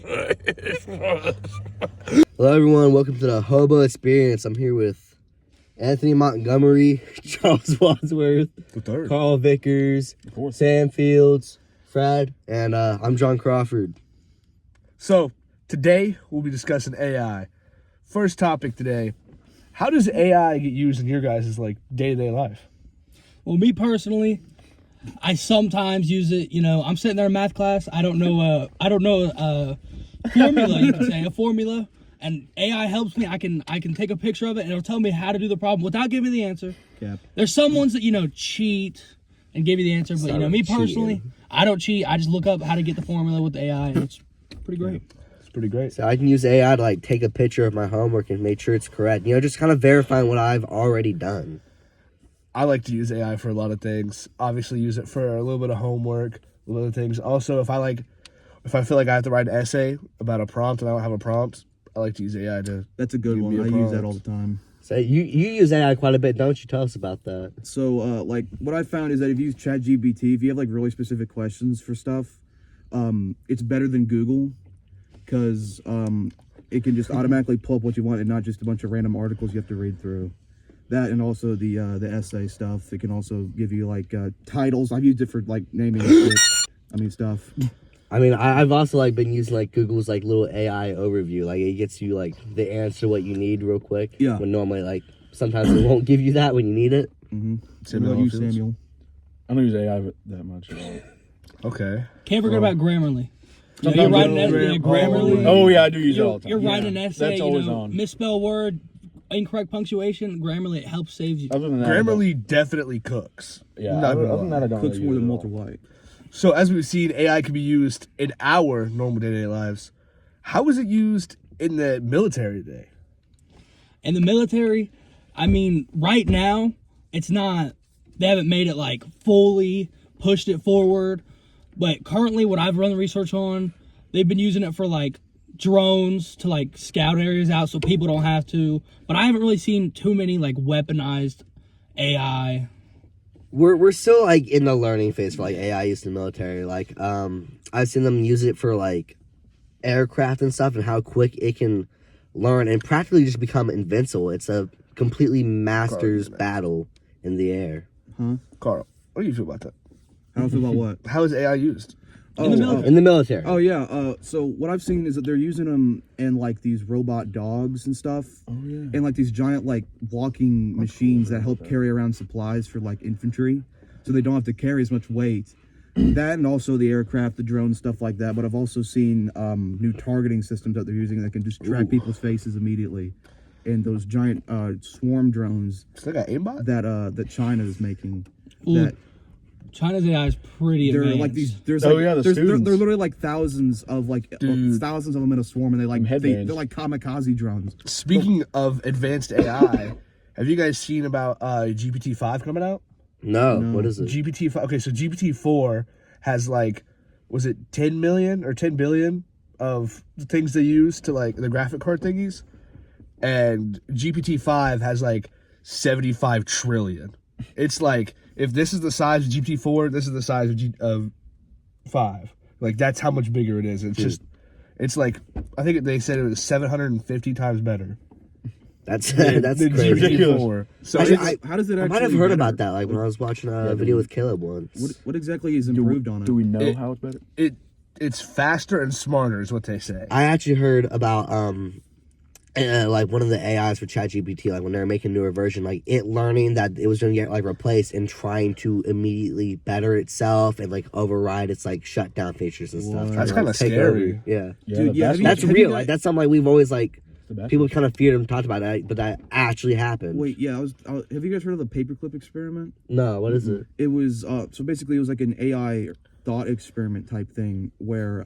Hello, everyone. Welcome to the Hobo Experience. I'm here with Anthony Montgomery, Charles Wadsworth, Carl Vickers, Sam Fields, Fred, and I'm John Crawford. So, today we'll be discussing AI. First topic today, how does AI get used in your guys' day-to-day life? Well, me personally, I sometimes use it. You know, I'm sitting there in math class. I don't know a formula. You can say a formula, and AI helps me. I can take a picture of it, and it'll tell me how to do the problem without giving me the answer. Yeah. There's some ones that cheat and give you the answer, but me personally, I don't cheat. I just look up how to get the formula with the AI, and it's pretty great. It's pretty great. So I can use AI to take a picture of my homework and make sure it's correct. Just kind of verifying what I've already done. I like to use AI for a lot of things. Obviously, use it for a little bit of homework, a little things. Also, if I feel like I have to write an essay about a prompt and I don't have a prompt, I like to use AI to. That's a good one. I use that all the time. So you use AI quite a bit, don't you? Tell us about that. So what I found is that if you use ChatGPT, if you have really specific questions for stuff, it's better than Google because it can just automatically pull up what you want and not just a bunch of random articles you have to read through. That and also the essay stuff. It can also give you titles. I've used it for naming shit. Stuff. I've also been using Google's little AI overview. It gets you the answer what you need real quick. Yeah. When normally sometimes it won't give you that when you need it. Mm-hmm. Samuel. I don't use AI that much at all. Okay. Can't forget about Grammarly. You're writing Grammarly. Oh yeah, I do use it all the time. You're writing an essay. That's always on. Misspell word, incorrect punctuation. Grammarly, it helps save you. Other than that, Grammarly definitely cooks. Yeah. Other than that, I don't. Cooks really more use than it Walter White. So as we've seen, AI can be used in our normal day-to-day lives. How is it used in the military today? In the military, right now, it's not. They haven't made it fully pushed it forward. But currently, what I've run the research on, they've been using it for drones to scout areas out so people don't have to. But I haven't really seen too many weaponized AI. We're still in the learning phase for AI use in the military. I've seen them use it for aircraft and stuff and how quick it can learn and practically just become invincible. It's a completely master's battle in the air. Huh? Carl, what do you feel about that? How do I feel about what? How is AI used? In the military. Oh yeah. So what I've seen is that they're using them in these robot dogs and stuff. Oh yeah. And these giant walking machines that help carry around supplies for infantry, so they don't have to carry as much weight. That and also the aircraft, the drones, stuff like that. But I've also seen new targeting systems that they're using that can just track people's faces immediately. And those giant swarm drones. It's like an aimbot that China is making. Ooh. China's AI is pretty advanced. They're literally thousands of thousands of them in a swarm, and they're like kamikaze drones. Speaking of advanced AI, have you guys seen about GPT-5 coming out? No. What is it? GPT-5. Okay, so GPT-4 has was it 10 million or 10 billion of the things they use to the graphic card thingies, and GPT-5 has 75 trillion. It's if this is the size of GPT-4, this is the size of 5. That's how much bigger it is. It's just, it's I think they said it was 750 times better. That's than crazy. GPT-4. So how does it actually? I might have heard about that. When I was watching a video with Caleb once. What exactly is improved on it? Do we know how it's better? It's faster and smarter, is what they say. I actually heard about one of the AIs for ChatGPT, when they were making a newer version, it learning that it was going to get replaced and trying to immediately better itself and override its shutdown features and stuff. That's kind of scary. Yeah. Dude, that's real. That's something we've always people kind of feared and talked about it, but that actually happened. Wait, yeah, have you guys heard of the paperclip experiment? No, what is it? It was so basically it was an AI thought experiment type thing where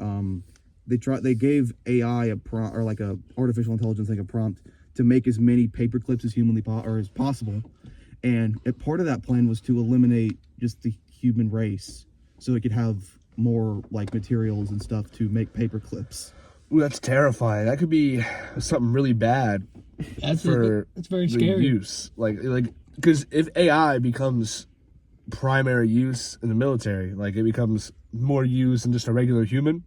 they gave AI a prompt, or a artificial intelligence a prompt to make as many paper clips as humanly as possible, and part of that plan was to eliminate just the human race, so it could have more materials and stuff to make paper clips. Ooh, that's terrifying. That could be something really bad. That's very scary. Use because if AI becomes primary use in the military, it becomes more used than just a regular human.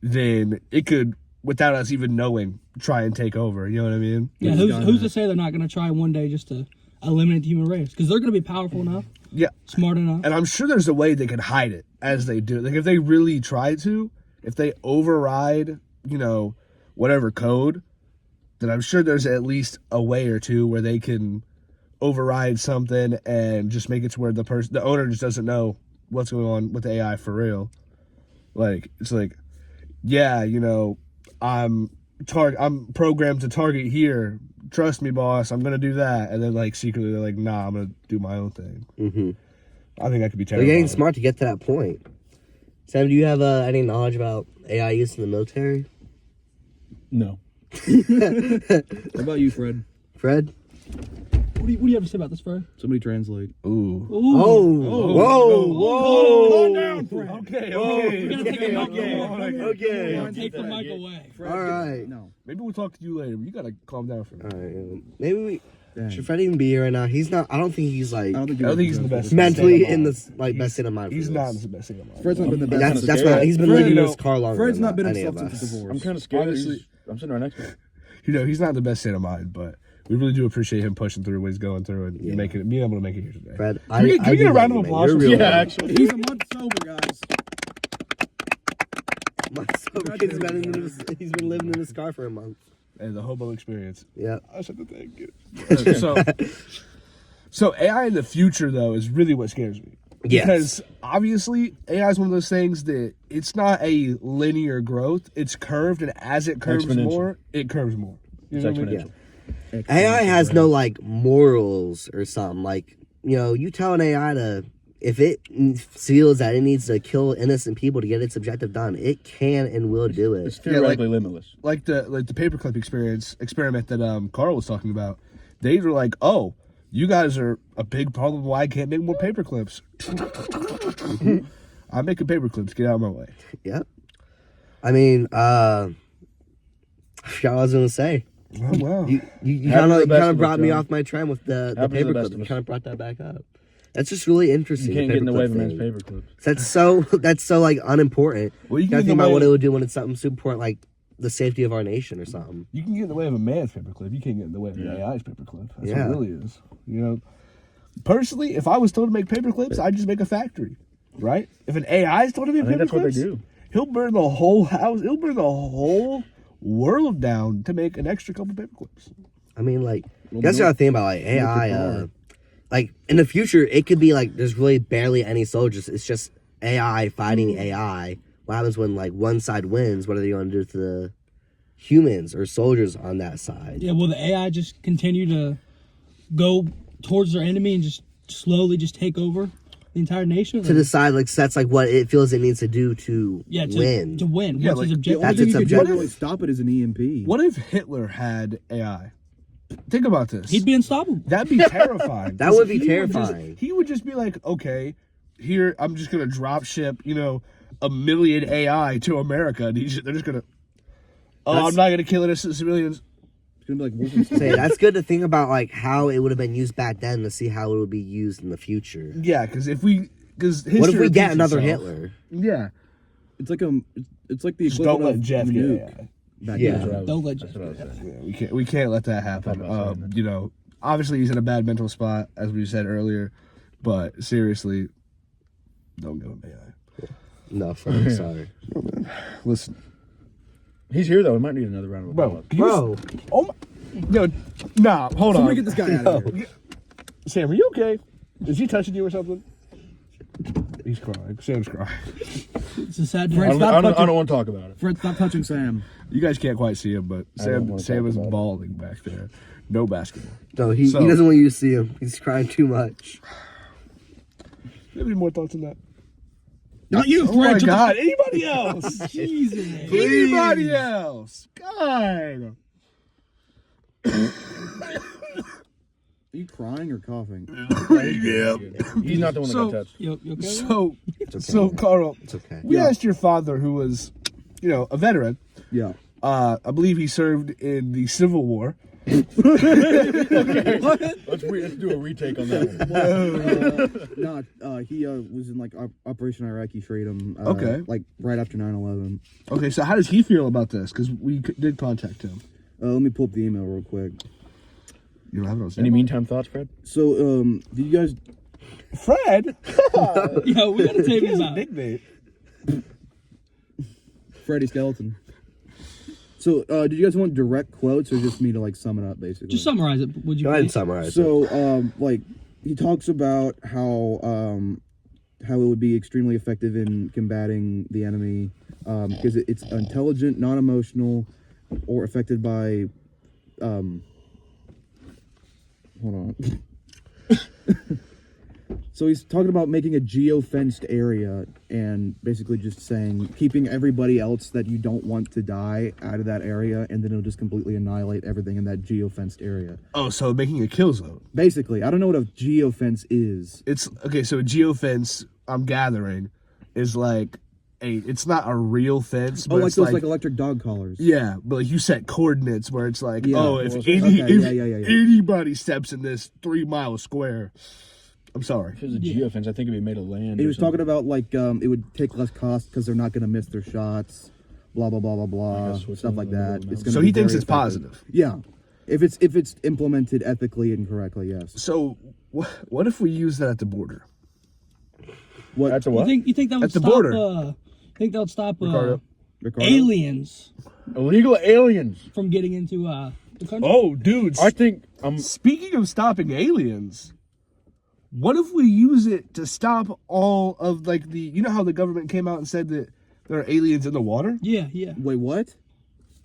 then it could, without us even knowing, try and take over. You know what I mean? Yeah, who's to say they're not going to try one day just to eliminate the human race? Because they're going to be powerful enough, Yeah. smart enough. And I'm sure there's a way they can hide it as they do. Like if they really try to, if they override, whatever code, then I'm sure there's at least a way or two where they can override something and just make it to where the owner just doesn't know what's going on with the AI for real. Like it's like, yeah, I'm programmed to target here. Trust me, boss. I'm gonna do that, and then like secretly they're like, nah, I'm gonna do my own thing. Mm-hmm. I think that could be They're terrible. getting smart to get to that point. Sam, do you have any knowledge about AI use in the military? No. How about you, Fred? Fred? What do you have to say about this, Fred? Somebody translate. Ooh. Whoa. Calm down, Fred. Okay. We're gonna take the mic away. Okay. Take the mic away. Fred, All right. No. Maybe we'll talk to you later. But you gotta calm down for a minute. All right. Maybe we Dang. should Fred even be here right now? He's not. I don't think he's like I don't think he's the best. mentally state of in mind. this best state of mind. He's for not this. the best thing of mind. Fred's not been the best. That's scared. why he's been Fred, living in you this know, car longer. Fred's than not been in any of substance us. divorce. I'm kind of scared. Honestly- I'm sitting right next to him. He's not in the best state of mind, but we really do appreciate him pushing through what he's going through and being able to make it here today. Fred, Can we get a round of applause for Yeah, actually. He's a month sober, guys. He's been living in this car for a month. And the hobo experience. Yeah. I should have thank you. So AI in the future though is really what scares me. Yes. Because obviously AI is one of those things that it's not a linear growth. It's curved, and as it curves Exponential. more, it curves more. You It's know what I mean? exponential. AI has no like morals or something. Like, you tell an AI to, if it feels that it needs to kill innocent people to get its objective done, it can and will do It's it. theoretically limitless. Like the paperclip experiment that Carl was talking about. They were like, "Oh, you guys are a big problem. Why I can't make more paperclips? I'm making paperclips. Get out of my way." Yep. I mean, I forgot what I was gonna say. Oh wow. You Happens to the best kind of of brought us, me John. off my train with the Happens to the best paperclip. of You us. kind of brought that back up. That's just really interesting. You can't the get in the way of a paperclip man's thing. paperclip. That's so like unimportant. Well, You gotta think about what it would do when it's something super important, like the safety of our nation or something. You can get in the way of a man's paperclip. You can't get in the way of an AI's paperclip. That's Yeah. what it really is. Personally, if I was told to make paperclips, I'd just make a factory, right? If an AI is told to make I think that's what they paperclips, do. he'll burn the whole house. He'll burn the whole world down to make an extra couple paperclips. I mean, like, Well, that's no- the other thing about like AI. Like in the future, it could be like there's really barely any soldiers. It's just AI fighting AI. What happens when like one side wins? What are they going to do to the humans or soldiers on that side? Yeah, will the AI just continue to go towards their enemy and just slowly just take over the entire nation? To decide like sets like what it feels it needs to do to win. To win. Yeah, What's his like, The objective? only That's thing its you could do objective. to really stop it is an EMP. What if Hitler had AI? Think about this. He'd be unstoppable. That'd be terrifying. That would be He terrifying. he would just be like, okay, here I'm just gonna drop ship, a million AI to America, and they're just gonna. Oh, That's- I'm not gonna kill innocent civilians. It's gonna be like Wolfenstein. Say that's good to think about like how it would have been used back then to see how it would be used in the future. Yeah, because if What if we get another Hitler? Yeah, It's like the just don't equivalent let of Jeff get nuke AI. back Yeah. then. That's what I was- Don't let that's you- what I was saying. Yeah, we can't let that happen. I'm not saying that. Obviously he's in a bad mental spot, as we said earlier, but seriously, don't give him AI. No, I'm sorry. Listen, He's here though. We might need another round of applause. bro, oh my, no, nah, hold Somebody on. get this guy out of here. Sam, are you okay? Is he touching you or something? He's crying. Sam's crying. It's a sad day. Fred, I stop don't touching- want to talk about it. Fred, stop touching Sam. You guys can't quite see him, but I don't wanna Sam talk is about it. bawling back there. No basketball. No, he So- doesn't want you to see him. He's crying too much. You have any more thoughts on that? Not you, Oh my Fred. God! Anybody else? Jesus. Anybody else? God. Are you crying or coughing? He's not the one that So- got touched. You okay? So, okay. so Carl, It's okay. we Yeah. asked your father, who was, a veteran. Yeah. I believe he served in the Civil War. Let's do a retake on that one. He was in like Operation Iraqi Freedom. Okay. Like right after 9/11. Okay, so how does he feel about this? Because we did contact him. Let me pull up the email real quick. You don't have no. Any meantime thoughts, Fred? So, did you guys? Fred? Yo, we gotta take him out. Nickname. Freddy Skeleton. So, did you guys want direct quotes or just me to like sum it up, basically? Just summarize it. Would you? Go ahead and please? summarize it. So, like, he talks about how it would be extremely effective in combating the enemy because it's intelligent, non-emotional, or affected by. Hold on. So he's talking about making a geo-fenced area and basically just saying keeping everybody else that you don't want to die out of that area, and then it'll just completely annihilate everything in that geo-fenced area. Oh, so making a kill zone. Basically, I don't know what a geofence is. It's okay. So a geofence, I'm gathering, is like it's not a real fence, but Oh, like it's those like electric dog collars. yeah, but like you set coordinates where it's like, Yeah. oh, if Okay, yeah. anybody steps in this 3-mile square, I'm sorry. If it was a geofence, I think it'd be made of land. He or was something. talking about like it would take less cost because they're not going to miss their shots, blah blah blah blah blah, Like a switch stuff in like the middle that. of the It's mountain. gonna So be he thinks very it's effective. positive. Yeah, if it's implemented ethically and correctly, yes. So what if we use that at the border? What? That's a You what? think that would At the stop? border. Think that would stop Ricardo. Ricardo? aliens Illegal aliens. from getting into the country? Oh, dudes. I think Speaking of stopping aliens, what if we use it to stop all of like you know how the government came out and said that there are aliens in the water? Yeah. Wait, what?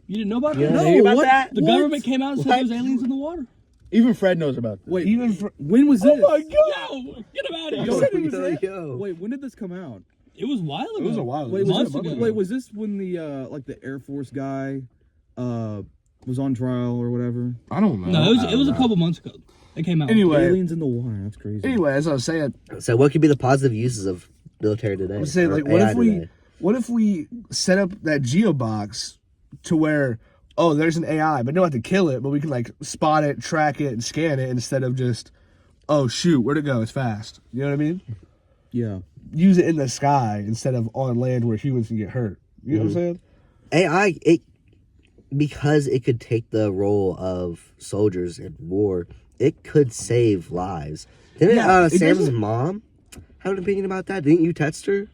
You didn't know about You that? don't know about what? that? The What? government came out and said there was aliens in the water. Even Fred knows about this. Wait, Even for, when was oh this? my god! Yo, get him out of You here. said it was it? Yo. Wait, when did this come out? It was a while ago. It was a while ago. Wait, Months ago. was this when the like the Air Force guy was on trial or whatever? I don't know. No, it was a couple months ago. It came out. Anyway, Aliens in the water. That's crazy. anyway, as I was saying, So what could be the positive uses of military today? I'm saying or like, what AI if we today? set up that geo box to where there's an AI, but don't have to kill it, but we can like spot it, track it, and scan it instead of just shoot, where'd it go? It's fast. You know what I mean? Yeah. Use it in the sky instead of on land where humans can get hurt. You know what I'm saying? AI, because it could take the role of soldiers in war, it could save lives. Didn't Yeah, it Sam's doesn't- mom have an opinion about that? Didn't you text her?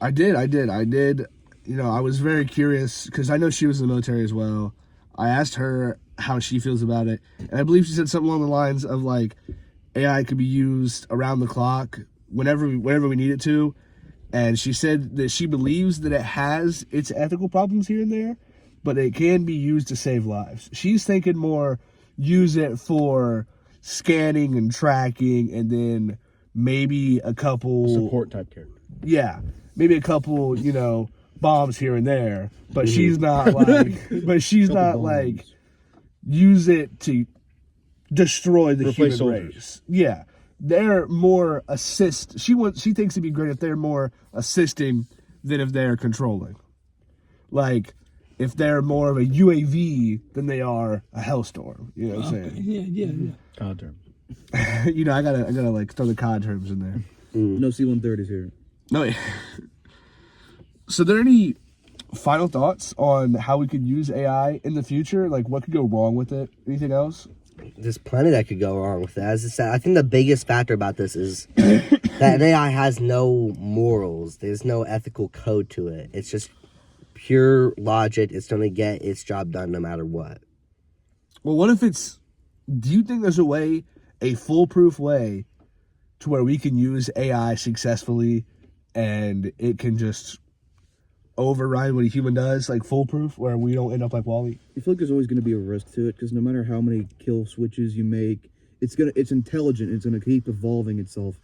I did. You know, I was very curious because I know she was in the military as well. I asked her how she feels about it, and I believe she said something along the lines of like, AI could be used around the clock whenever we need it to, and she said that she believes that it has its ethical problems here and there, but it can be used to save lives. She's thinking more use it for scanning and tracking, and then maybe a couple Support type character. yeah, maybe a couple, bombs here and there, but she's not like, use it to destroy the Replace human soldiers. race. Yeah, they're more assist. She thinks it'd be great if they're more assisting than if they're controlling. Like, if they're more of a UAV than they are a hellstorm. You know what I'm saying? Yeah. God term. I gotta like throw the COD terms in there. No C-130s here. No. So, are there any final thoughts on how we could use AI in the future? Like, what could go wrong with it? Anything else? There's plenty that could go wrong with it. As I said, I think the biggest factor about this is that an AI has no morals. There's no ethical code to it. It's just pure logic. It's going to get its job done no matter what. Well, what if do you think there's a foolproof way to where we can use AI successfully and it can just override what a human does, like foolproof, where we don't end up like Wall-E? I feel like there's always going to be a risk to it because no matter how many kill switches you make, it's intelligent. It's going to keep evolving itself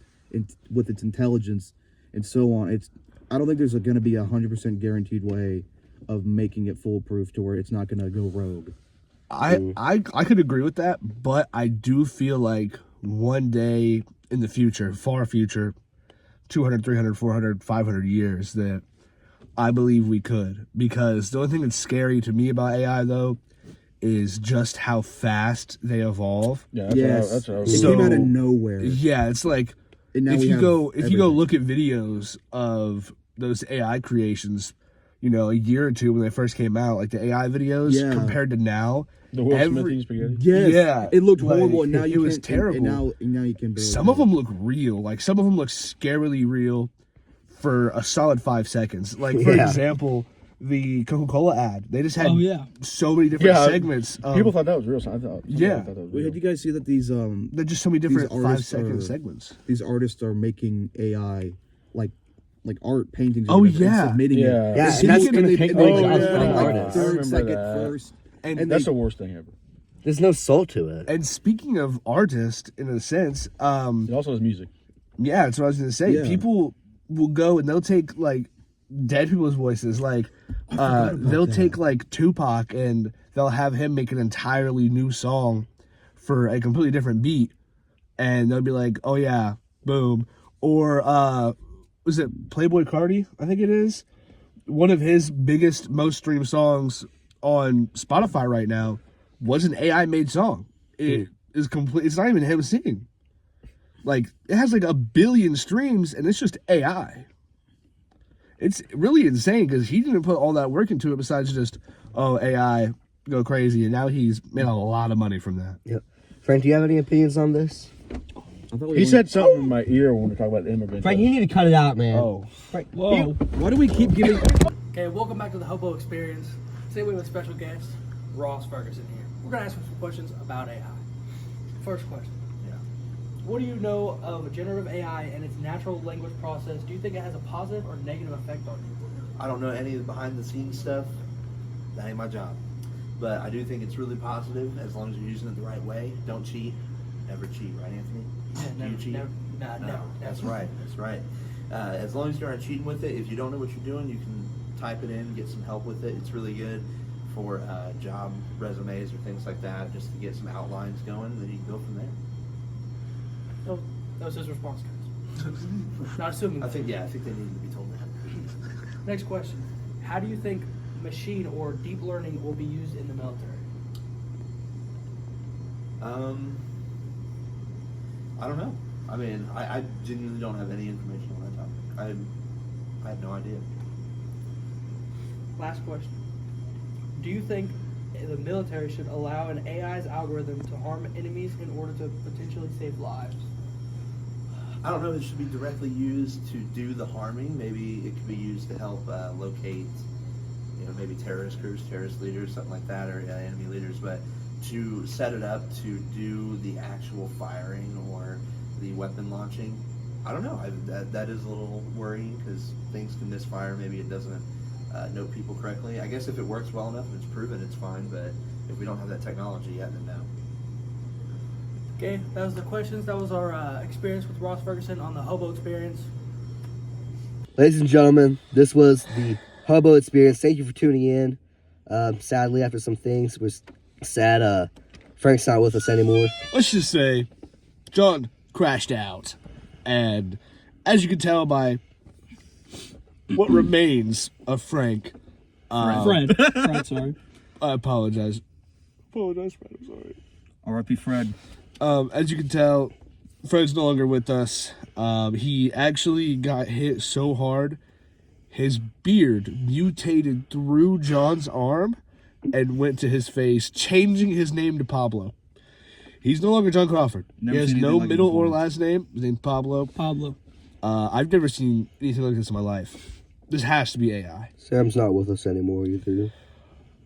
with its intelligence and so on. I don't think there's going to be 100% guaranteed way of making it foolproof to where it's not going to go rogue. I could agree with that, but I do feel like one day in the future, far future, 200, 300, 400, 500 years, that I believe we could. Because the only thing that's scary to me about AI, though, is just how fast they evolve. Yeah, Yes, that's what I it was So- came out of nowhere. Yeah, it's like And now if we you have go everything. look at videos of those AI creations, you know, a year or two when they first came out, like the AI videos Yeah. compared to now, the Will every- Smithy spaghetti. Yes, Yeah, it looked like, horrible, and now it you was can't, terrible. And now you can barely some of tell. them look real. Like some of them look scarily real for a solid 5 seconds. Like for Yeah. example, the Coca-Cola ad. They just had Oh, yeah. so many different Yeah, segments. People thought that was real. I thought. Yeah. Thought that was Wait, real. did you guys see that these they're just so many different artists 5-second are- segments. these artists are making AI like art paintings? or Oh, whatever, yeah. and submitting Yeah. it. Yeah, And and that's people- gonna they- take and my they Oh, job put it from in, like, artists. I third, remember second, that. first. And That's the worst thing ever. There's no soul to it. And speaking of artists, in a sense, It also has music. yeah, that's what I was gonna say. Yeah. People will go and they'll take like dead people's voices, like they'll that. take like Tupac and they'll have him make an entirely new song for a completely different beat, and they'll be like, "Oh yeah, boom," or was it Playboy Cardi? I think it is. One of his biggest, most streamed songs on Spotify right now was an AI made song. It is complete. It's not even him singing. Like it has like 1 billion streams, and it's just AI. It's really insane because he didn't put all that work into it besides just AI go crazy, and now he's made a lot of money from that. Yep. Frank, do you have any opinions on this? I thought we He were- said something in my ear when we talk about immigrants. Frank, you need to cut it out, man. Oh, Whoa. Why do we keep giving? Okay, welcome back to the Hobo Experience. Today we have a special guest, Ross Ferguson here. We're going to ask him some questions about AI. First question. yeah. What do you know of generative AI and its natural language process? Do you think it has a positive or negative effect on you? I don't know any of the behind the scenes stuff. That ain't my job. But I do think it's really positive as long as you're using it the right way. Don't cheat. Never cheat, right, Anthony? Yeah, Do you cheat? No, That's right. That's right. As long as you aren't cheating with it, if you don't know what you're doing, you can type it in, get some help with it. It's really good for job resumes or things like that, just to get some outlines going. Then you can go from there. No, that was his response, guys. Not assuming. I think they need to be told that. Next question. How do you think machine or deep learning will be used in the military? I don't know. I mean, I genuinely don't have any information on that topic. I have no idea. Last question. Do you think the military should allow an AI's algorithm to harm enemies in order to potentially save lives? I don't know if it should be directly used to do the harming. Maybe it could be used to help locate, maybe terrorist groups, terrorist leaders, something like that, or enemy leaders. But to set it up to do the actual firing or the weapon launching, I don't know. That is a little worrying because things can misfire. Maybe it doesn't note people correctly. I guess if it works well enough and it's proven, it's fine. But if we don't have that technology yet, then no. Okay, that was the questions. That was our experience with Ross Ferguson on the Hobo Experience. Ladies and gentlemen, this was the Hobo Experience. Thank you for tuning in. Sadly, after some things, we're sad. Frank's not with us anymore. Let's just say, John crashed out, and as you can tell by what remains of Frank, Fred, sorry. I apologize. Fred, I'm sorry. R.I.P. Fred. As you can tell, Fred's no longer with us. He actually got hit so hard, his beard mutated through John's arm and went to his face, changing his name to Pablo. He's no longer John Crawford. Never he has seen no anything like it middle or before. last name. His name's Pablo. Pablo. I've never seen anything like this in my life. This has to be AI. Sam's not with us anymore either.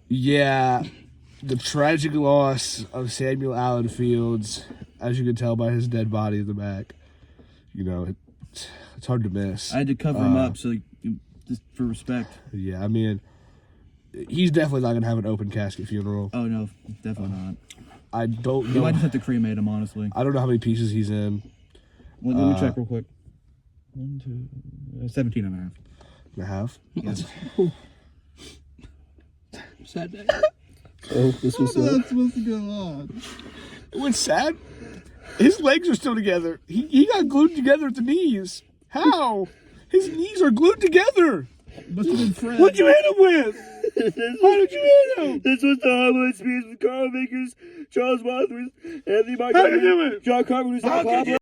Yeah, the tragic loss of Samuel Allen Fields, as you can tell by his dead body in the back. It's hard to miss. I had to cover him up just for respect. Yeah, I mean, he's definitely not gonna have an open casket funeral. Oh no, definitely not. I don't You know. might just have to cremate him, honestly. I don't know how many pieces he's in. Let me check real quick. 17 and a half. And a half. Yes. Sad day. Oh, this was supposed to go on. What's sad? His legs are still together. He got glued together at the knees. How? His knees are glued together. Must have been Fred. What'd you hit him with? Why did you hit him? This was the Homo experience with Carl Vickers, Charles Wadsworth, Anthony How you Mark, doing? John Carpenter, How could you